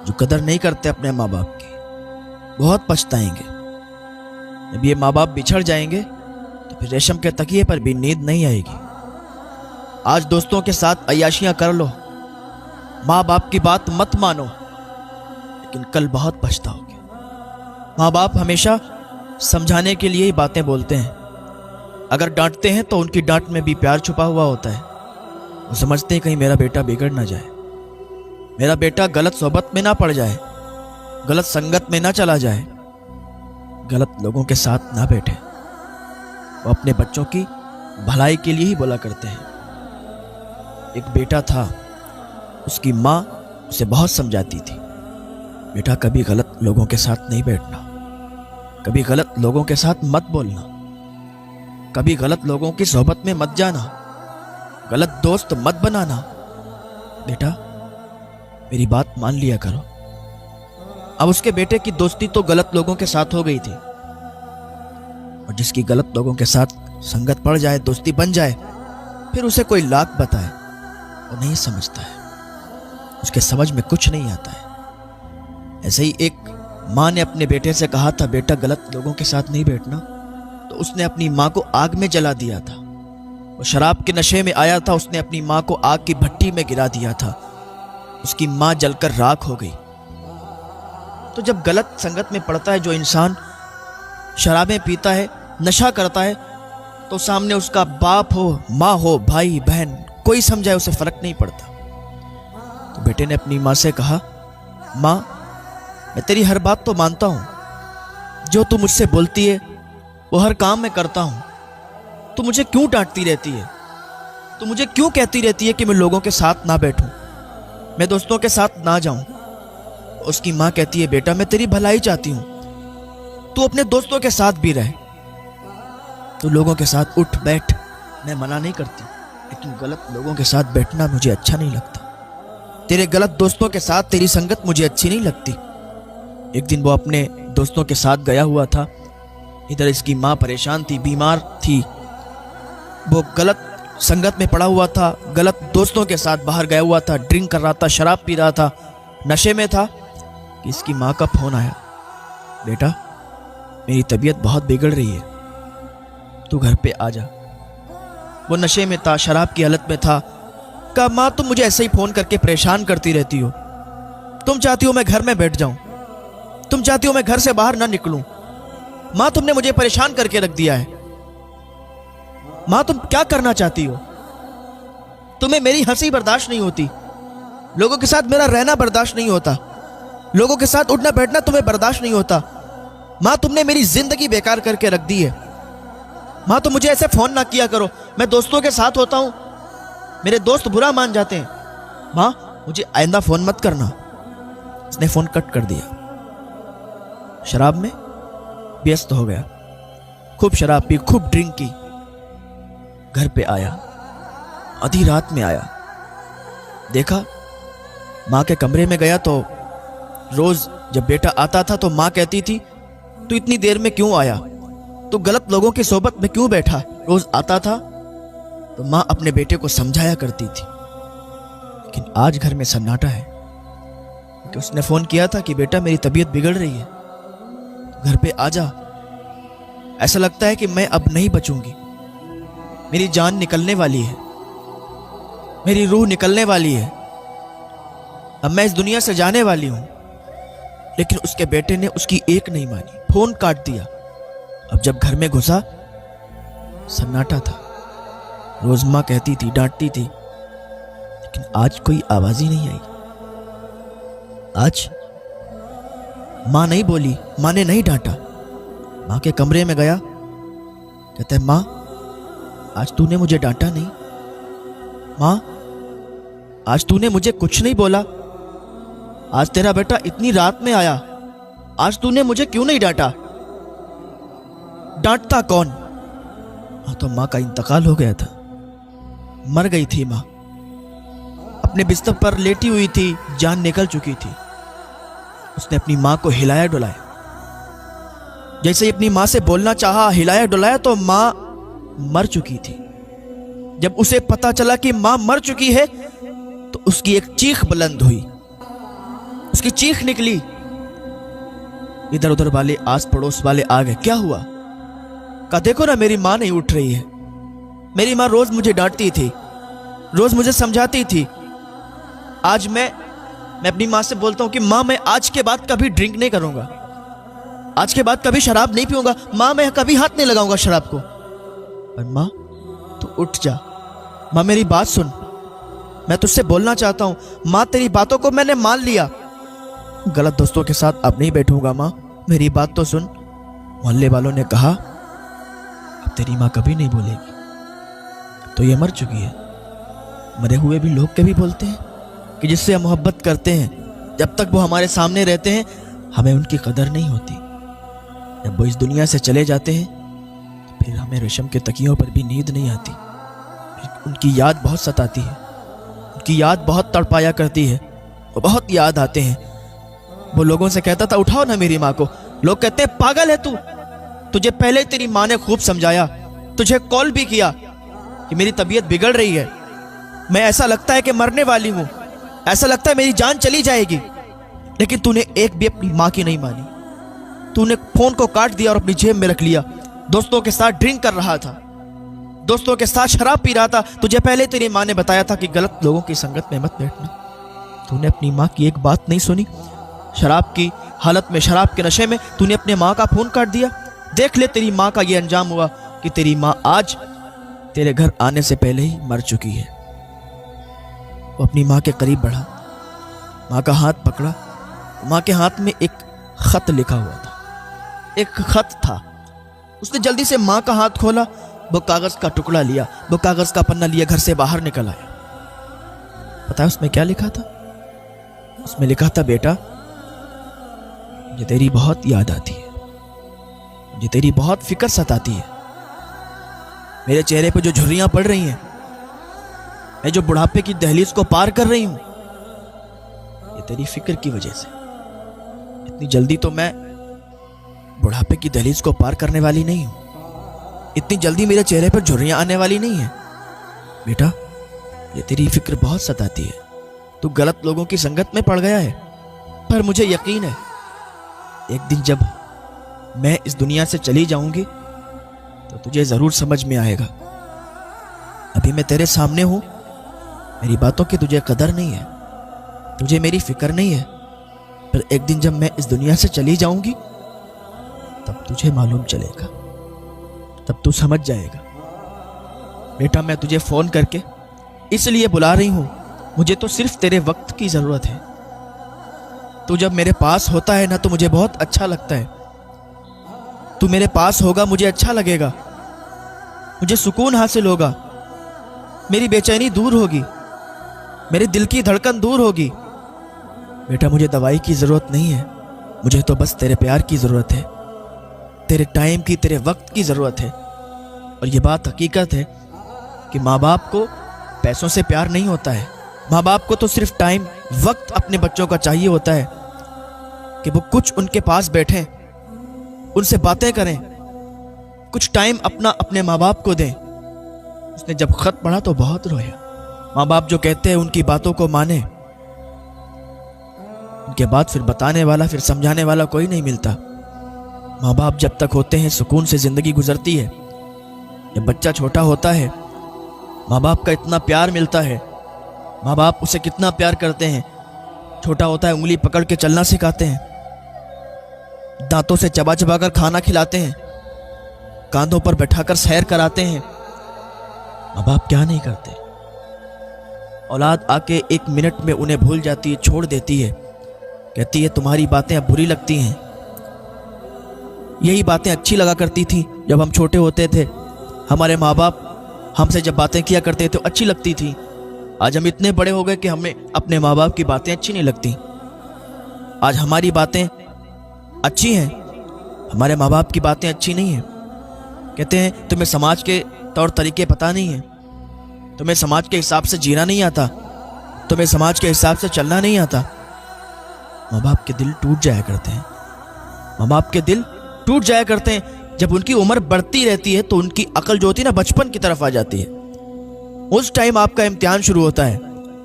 जो कदर नहीं करते अपने माँ बाप की, बहुत पछताएंगे। जब ये माँ बाप बिछड़ जाएंगे तो फिर रेशम के तकिए पर भी नींद नहीं आएगी। आज दोस्तों के साथ अय्याशियां कर लो, माँ बाप की बात मत मानो, लेकिन कल बहुत पछताओगे। माँ बाप हमेशा समझाने के लिए ही बातें बोलते हैं। अगर डांटते हैं तो उनकी डांट में भी प्यार छुपा हुआ होता है। वो समझते हैं कहीं मेरा बेटा बिगड़ ना जाए, मेरा बेटा गलत सोबत में ना पड़ जाए, गलत संगत में ना चला जाए, गलत लोगों के साथ ना बैठे। वो अपने बच्चों की भलाई के लिए ही बोला करते हैं। एक बेटा था, उसकी माँ उसे बहुत समझाती थी, बेटा कभी गलत लोगों के साथ नहीं बैठना, कभी गलत लोगों के साथ मत बोलना, कभी गलत लोगों की सोहबत में मत जाना, गलत दोस्त मत बनाना। बेटा मेरी बात मान लिया करो। अब उसके बेटे की दोस्ती तो गलत लोगों के साथ हो गई थी, और जिसकी गलत लोगों के साथ संगत पड़ जाए, दोस्ती बन जाए, फिर उसे कोई लाख बताए वो नहीं समझता है, उसके समझ में कुछ नहीं आता है। ऐसे ही एक माँ ने अपने बेटे से कहा था, बेटा गलत लोगों के साथ नहीं बैठना, तो उसने अपनी माँ को आग में जला दिया था। वो शराब के नशे में आया था, उसने अपनी माँ को आग की भट्टी में गिरा दिया था। उसकी माँ जलकर राख हो गई। तो जब गलत संगत में पड़ता है जो इंसान, शराबें पीता है, नशा करता है, तो सामने उसका बाप हो, माँ हो, भाई बहन, कोई समझाए उसे फर्क नहीं पड़ता। तो बेटे ने अपनी माँ से कहा, माँ मैं तेरी हर बात तो मानता हूँ, जो तू मुझसे बोलती है वो हर काम मैं करता हूँ, तू मुझे क्यों डांटती रहती है, तू मुझे क्यों कहती रहती है कि मैं लोगों के साथ ना बैठूं, मैं दोस्तों के साथ ना जाऊं। उसकी माँ कहती है, बेटा मैं तेरी भलाई चाहती हूँ, तू अपने दोस्तों के साथ भी रहे, तू लोगों के साथ उठ बैठ, मैं मना नहीं करती, लेकिन गलत लोगों के साथ बैठना मुझे अच्छा नहीं लगता, तेरे गलत दोस्तों के साथ तेरी संगत मुझे अच्छी नहीं लगती। एक दिन वो अपने दोस्तों के साथ गया हुआ था, इधर इसकी माँ परेशान थी, बीमार थी, वो गलत संगत में पड़ा हुआ था, गलत दोस्तों के साथ बाहर गया हुआ था, ड्रिंक कर रहा था, शराब पी रहा था, नशे में था कि इसकी माँ का फोन आया, बेटा मेरी तबीयत बहुत बिगड़ रही है, तू घर पे आ जा। वो नशे में था, शराब की हालत में था। कहा, माँ तुम मुझे ऐसे ही फोन करके परेशान करती रहती हो, तुम चाहती हो मैं घर में बैठ जाऊं, तुम चाहती हो मैं घर से बाहर ना निकलूं, माँ तुमने मुझे परेशान करके रख दिया है, माँ तुम क्या करना चाहती हो, तुम्हें मेरी हंसी बर्दाश्त नहीं होती, लोगों के साथ मेरा रहना बर्दाश्त नहीं होता, लोगों के साथ उठना बैठना तुम्हें बर्दाश्त नहीं होता, माँ तुमने मेरी जिंदगी बेकार करके रख दी है, माँ तुम मुझे ऐसे फोन ना किया करो, मैं दोस्तों के साथ होता हूं, मेरे दोस्त बुरा मान जाते हैं, माँ मुझे आइंदा फोन मत करना। उसने फोन कट कर दिया, शराब में व्यस्त हो गया, खूब शराब पी, खूब ड्रिंक की, घर पे आया, आधी रात में आया, देखा माँ के कमरे में गया तो रोज जब बेटा आता था तो माँ कहती थी, तू इतनी देर में क्यों आया, तू गलत लोगों की सोबत में क्यों बैठा। रोज आता था तो माँ अपने बेटे को समझाया करती थी, लेकिन आज घर में सन्नाटा है, क्योंकि उसने फोन किया था कि बेटा मेरी तबीयत बिगड़ रही है, घर पे आ जा, ऐसा लगता है कि मैं अब नहीं बचूंगी, मेरी जान निकलने वाली है, मेरी रूह निकलने वाली है, अब मैं इस दुनिया से जाने वाली हूं। लेकिन उसके बेटे ने उसकी एक नहीं मानी, फोन काट दिया। अब जब घर में घुसा, सन्नाटा था। रोज माँ कहती थी, डांटती थी, लेकिन आज कोई आवाज ही नहीं आई। आज माँ नहीं बोली, माँ ने नहीं डांटा। माँ के कमरे में गया, कहता है, माँ आज तूने मुझे डांटा नहीं, माँ आज तूने मुझे कुछ नहीं बोला, आज तेरा बेटा इतनी रात में आया, आज तूने मुझे क्यों नहीं डांटा। डांटता कौन? हाँ तो माँ का इंतकाल हो गया था, मर गई थी माँ, अपने बिस्तर पर लेटी हुई थी, जान निकल चुकी थी। उसने अपनी माँ को हिलाया डुलाया, जैसे ही अपनी माँ से बोलना चाहा, हिलाया डुलाया तो माँ मर चुकी थी। जब उसे पता चला कि माँ मर चुकी है तो उसकी एक चीख बुलंद हुई, उसकी चीख निकली। इधर उधर वाले आस पड़ोस वाले आ गए। क्या हुआ? कहा देखो ना, मेरी माँ नहीं उठ रही है। मेरी माँ रोज मुझे डांटती थी, रोज मुझे समझाती थी। आज मैं अपनी माँ से बोलता हूँ कि माँ मैं आज के बाद कभी ड्रिंक नहीं करूंगा, आज के बाद कभी शराब नहीं पीऊंगा, माँ मैं कभी हाथ नहीं लगाऊंगा शराब को। पर माँ तू उठ जा, माँ मेरी बात सुन, मैं तुझसे बोलना चाहता हूँ। माँ तेरी बातों को मैंने मान लिया, गलत दोस्तों के साथ अब नहीं बैठूंगा। माँ मेरी बात तो सुन। मोहल्ले वालों ने कहा अब तेरी माँ कभी नहीं बोलेगी, तो ये मर चुकी है। मरे हुए भी लोग कभी बोलते हैं कि जिससे हम मोहब्बत करते हैं, जब तक वो हमारे सामने रहते हैं हमें उनकी कदर नहीं होती। जब वो इस दुनिया से चले जाते हैं फिर हमें रेशम के तकियों पर भी नींद नहीं आती। उनकी याद बहुत सताती है, उनकी याद बहुत तड़पाया करती है। वो बहुत याद आते हैं। वो लोगों से कहता था उठाओ ना मेरी माँ को। लोग कहते हैं पागल है तू, तुझे पहले तेरी माँ ने खूब समझाया, तुझे कॉल भी किया कि मेरी तबीयत बिगड़ रही है, मैं ऐसा लगता है कि मरने वाली हूं, ऐसा लगता है मेरी जान चली जाएगी। लेकिन तूने एक भी अपनी माँ की नहीं मानी। तूने फोन को काट दिया और अपनी जेब में रख लिया। दोस्तों के साथ ड्रिंक कर रहा था, दोस्तों के साथ शराब पी रहा था। तुझे पहले तेरी माँ ने बताया था कि गलत लोगों की संगत में मत बैठना। तूने अपनी माँ की एक बात नहीं सुनी। शराब की हालत में, शराब के नशे में तूने अपने माँ का फोन काट दिया। देख ले तेरी माँ का ये अंजाम हुआ कि तेरी माँ आज तेरे घर आने से पहले ही मर चुकी है। वो अपनी माँ के करीब बढ़ा, माँ का हाथ पकड़ा। माँ के हाथ में एक खत लिखा हुआ था, एक खत था। उसने जल्दी से माँ का हाथ खोला, वो कागज का टुकड़ा लिया, वो कागज का पन्ना लिया, घर से बाहर निकल आया। पता है उसमें क्या लिखा था? उसमें लिखा था बेटा मुझे तेरी बहुत याद आती है, मुझे तेरी बहुत फिक्र सताती है। मेरे चेहरे पे जो झुर्रियां पड़ रही हैं, मैं जो बुढ़ापे की दहलीज को पार कर रही हूं, ये तेरी फिक्र की वजह से। इतनी जल्दी तो मैं बुढ़ापे की दहलीज को पार करने वाली नहीं हूं, इतनी जल्दी मेरे चेहरे पर झुर्रियां आने वाली नहीं है। बेटा ये तेरी फिक्र बहुत सताती है। तू गलत लोगों की संगत में पड़ गया है, पर मुझे यकीन है एक दिन जब मैं इस दुनिया से चली जाऊंगी तो तुझे जरूर समझ में आएगा। अभी मैं तेरे सामने हूं, मेरी बातों की तुझे कदर नहीं है, तुझे मेरी फिक्र नहीं है, पर एक दिन जब मैं इस दुनिया से चली जाऊंगी तब तुझे मालूम चलेगा, तब तू समझ जाएगा। बेटा मैं तुझे फोन करके इसलिए बुला रही हूं, मुझे तो सिर्फ तेरे वक्त की जरूरत है। तू जब मेरे पास होता है ना तो मुझे बहुत अच्छा लगता है। तू मेरे पास होगा मुझे अच्छा लगेगा, मुझे सुकून हासिल होगा, मेरी बेचैनी दूर होगी, मेरे दिल की धड़कन दूर होगी। बेटा मुझे दवाई की जरूरत नहीं है, मुझे तो बस तेरे प्यार की जरूरत है, तेरे टाइम की, तेरे वक्त की जरूरत है। और ये बात हकीकत है कि माँ बाप को पैसों से प्यार नहीं होता है। माँ बाप को तो सिर्फ टाइम, वक्त अपने बच्चों का चाहिए होता है कि वो कुछ उनके पास बैठें, उनसे बातें करें, कुछ टाइम अपना अपने माँ बाप को दें। उसने जब खत पढ़ा तो बहुत रोया। माँ बाप जो कहते हैं उनकी बातों को माने, उनके बाद फिर बताने वाला, फिर समझाने वाला कोई नहीं मिलता। माँ बाप जब तक होते हैं सुकून से जिंदगी गुजरती है। जब बच्चा छोटा होता है माँ बाप का इतना प्यार मिलता है, माँ बाप उसे कितना प्यार करते हैं। छोटा होता है उंगली पकड़ के चलना सिखाते हैं, दांतों से चबा चबा कर खाना खिलाते हैं, कांधों पर बैठाकर सैर कराते हैं। माँ बाप क्या नहीं करते। औलाद आके एक मिनट में उन्हें भूल जाती है, छोड़ देती है, कहती है तुम्हारी बातें अब बुरी लगती हैं। यही बातें अच्छी लगा करती थी जब हम छोटे होते थे। हमारे माँ बाप हमसे जब बातें किया करते थे तो अच्छी लगती थी। आज हम इतने बड़े हो गए कि हमें अपने माँ बाप की बातें अच्छी नहीं लगती। आज हमारी बातें अच्छी हैं, हमारे माँ बाप की बातें अच्छी नहीं हैं। कहते हैं तुम्हें समाज के तौर तरीके पता नहीं है, तुम्हें समाज के हिसाब से जीना नहीं आता, तुम्हें समाज के हिसाब से चलना नहीं आता। माँ बाप के दिल टूट जाया करते हैं, माँ बाप के दिल टूट जाया करते हैं। जब उनकी उम्र बढ़ती रहती है तो उनकी अकल जो होती है ना बचपन की तरफ आ जाती है। उस टाइम आपका इम्तिहान शुरू होता है।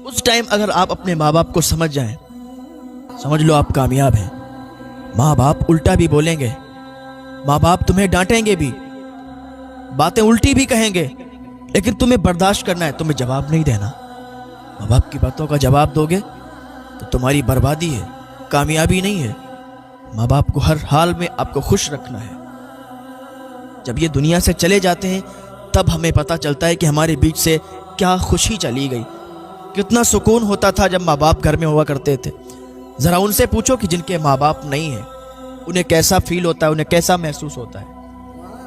उस टाइम अगर आप अपने माँ बाप को समझ जाएं, समझ लो आप कामयाब हैं। माँ बाप उल्टा भी बोलेंगे, माँ बाप तुम्हें डांटेंगे भी, बातें उल्टी भी कहेंगे, लेकिन तुम्हें बर्दाश्त करना है, तुम्हें जवाब नहीं देना। माँ बाप की बातों का जवाब दोगे तो तुम्हारी बर्बादी है, कामयाबी नहीं है। माँ बाप को हर हाल में आपको खुश रखना है। जब ये दुनिया से चले जाते हैं तब हमें पता चलता है कि हमारे बीच से क्या खुशी चली गई, कितना सुकून होता था जब माँ बाप घर में हुआ करते थे। ज़रा उनसे पूछो कि जिनके माँ बाप नहीं हैं उन्हें कैसा फील होता है, उन्हें कैसा महसूस होता है।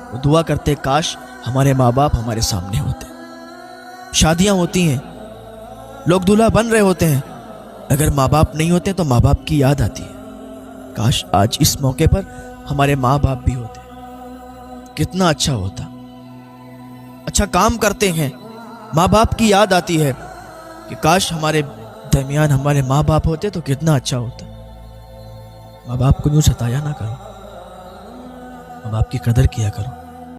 वो दुआ करते काश हमारे माँ बाप हमारे सामने होते। शादियाँ होती हैं, लोग दूल्हा बन रहे होते हैं, अगर माँ बाप नहीं होते तो माँ बाप की याद आती है, काश आज इस मौके पर हमारे माँ बाप भी होते, कितना अच्छा होता। अच्छा काम करते हैं, माँ बाप की याद आती है कि काश हमारे दरमियान हमारे माँ बाप होते तो कितना अच्छा होता। माँ बाप को यूँ सताया ना करो, माँ बाप की कदर किया करो।